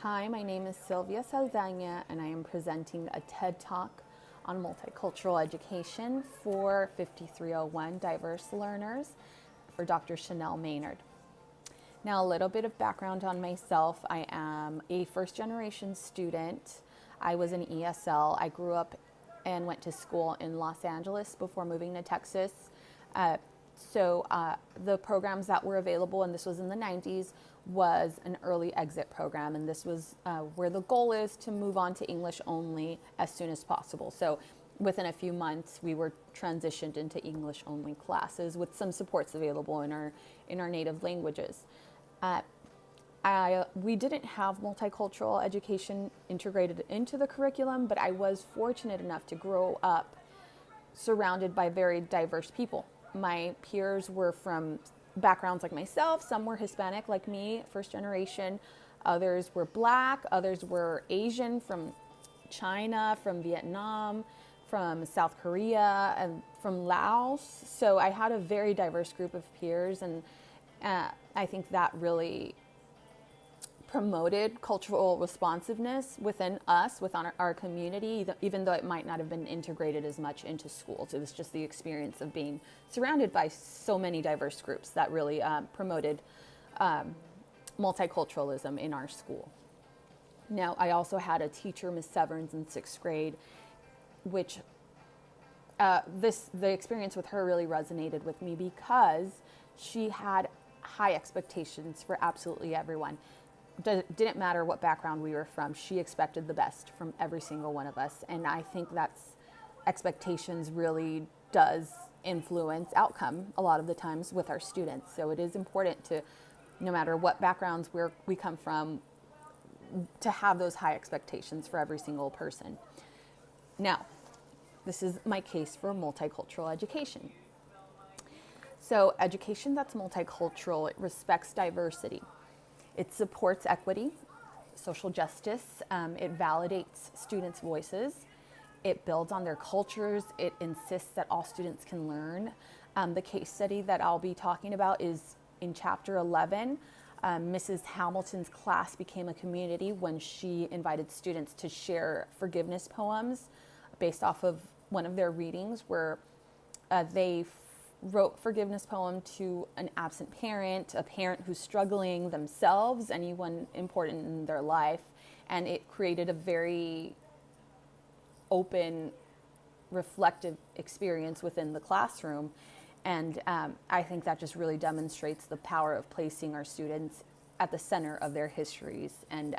Hi, my name is Sylvia Saldaña, and I am presenting a TED Talk on multicultural education for 5301 diverse learners for Dr. Chanel Maynard. Now, a little bit of background on myself. I am a first-generation student. I was an ESL. I grew up and went to school in Los Angeles before moving to Texas. The programs that were available, and this was in the 90s, was an early exit program, and this was where the goal is to move on to English only as soon as possible. So within a few months, we were transitioned into English only classes with some supports available in our native languages. We didn't have multicultural education integrated into the curriculum, but I was fortunate enough to grow up surrounded by very diverse people. My peers were from backgrounds like myself. Some were Hispanic like me, first generation. Others were Black. Others were Asian, from China, from Vietnam, from South Korea, and from Laos. So I had a very diverse group of peers, and I think that really promoted cultural responsiveness within us, within our community, even though it might not have been integrated as much into schools. It was just the experience of being surrounded by so many diverse groups that really promoted multiculturalism in our school. Now, I also had a teacher, Miss Severns, in sixth grade, which the experience with her really resonated with me because she had high expectations for absolutely everyone. Didn't matter what background we were from. She expected the best from every single one of us. And I think that's expectations really does influence outcome a lot of the times with our students. So it is important to, no matter what backgrounds we come from, to have those high expectations for every single person. Now, this is my case for multicultural education. So education that's multicultural, it respects diversity. It supports equity, social justice. It validates students' voices. It builds on their cultures. It insists that all students can learn. The case study that I'll be talking about is in chapter 11. Mrs. Hamilton's class became a community when she invited students to share forgiveness poems based off of one of their readings where they wrote forgiveness poem to an absent parent, a parent who's struggling themselves, anyone important in their life, and it created a very open, reflective experience within the classroom. And I think that just really demonstrates the power of placing our students at the center of their histories. And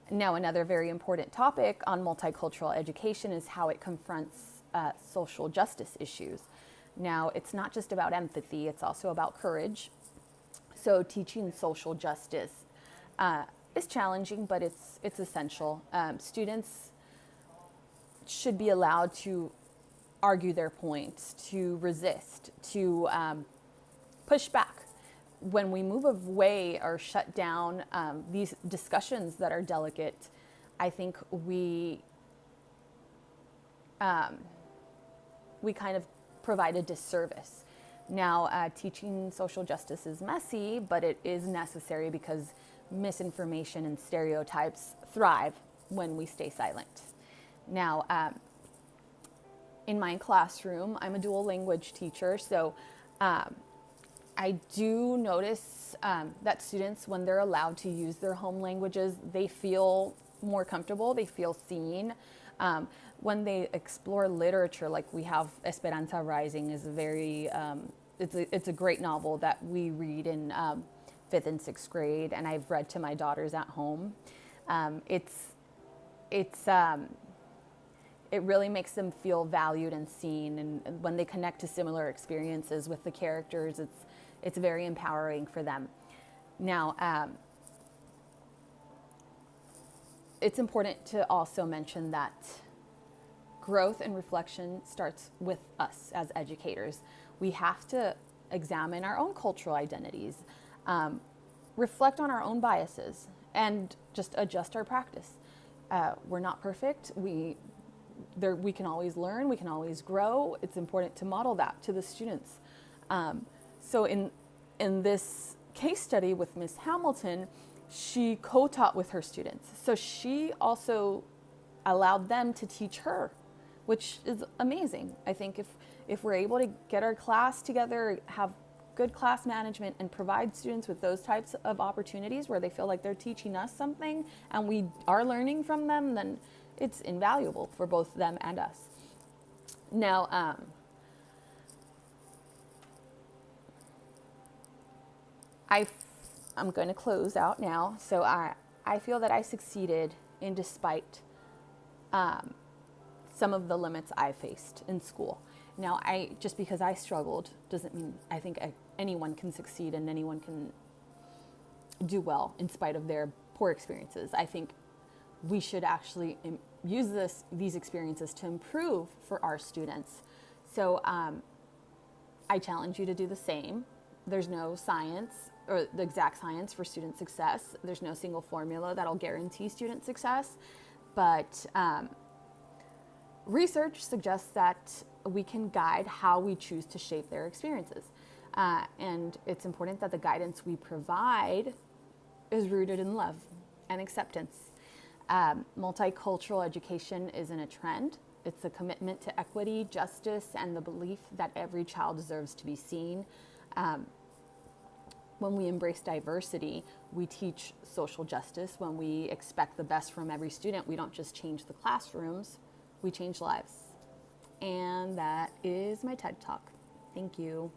now another very important topic on multicultural education is how it confronts social justice issues. Now, it's not just about empathy, it's also about courage. So teaching social justice is challenging, but it's essential. Students should be allowed to argue their points, to resist, to push back. When we move away or shut down these discussions that are delicate, I think we kind of provide a disservice. Now, teaching social justice is messy, but it is necessary because misinformation and stereotypes thrive when we stay silent. Now, in my classroom, I'm a dual language teacher, so I do notice that students, when they're allowed to use their home languages, they feel more comfortable, they feel seen. When they explore literature, like we have Esperanza Rising is a very, it's a great novel that we read in 5th and 6th grade, and I've read to my daughters at home. It really makes them feel valued and seen, and when they connect to similar experiences with the characters, it's very empowering for them. Now, it's important to also mention that growth and reflection starts with us as educators. We have to examine our own cultural identities, reflect on our own biases, and just adjust our practice. We're not perfect. We can always learn, we can always grow. It's important to model that to the students. So in in this case study with Miss Hamilton, she co-taught with her students. So she also allowed them to teach her, which is amazing. I think if we're able to get our class together, have good class management, and provide students with those types of opportunities where they feel like they're teaching us something and we are learning from them, then it's invaluable for both them and us. Now, I'm going to close out now. So I feel that I succeeded in despite some of the limits I faced in school. Now, just because I struggled doesn't mean I think anyone can succeed and anyone can do well in spite of their poor experiences. I think we should actually use these experiences to improve for our students. So I challenge you to do the same. There's no science or the exact science for student success. There's no single formula that'll guarantee student success, but research suggests that we can guide how we choose to shape their experiences. And it's important that the guidance we provide is rooted in love and acceptance. Multicultural education isn't a trend. It's a commitment to equity, justice, and the belief that every child deserves to be seen. When we embrace diversity, we teach social justice. When we expect the best from every student, we don't just change the classrooms, we change lives. And that is my TED Talk. Thank you.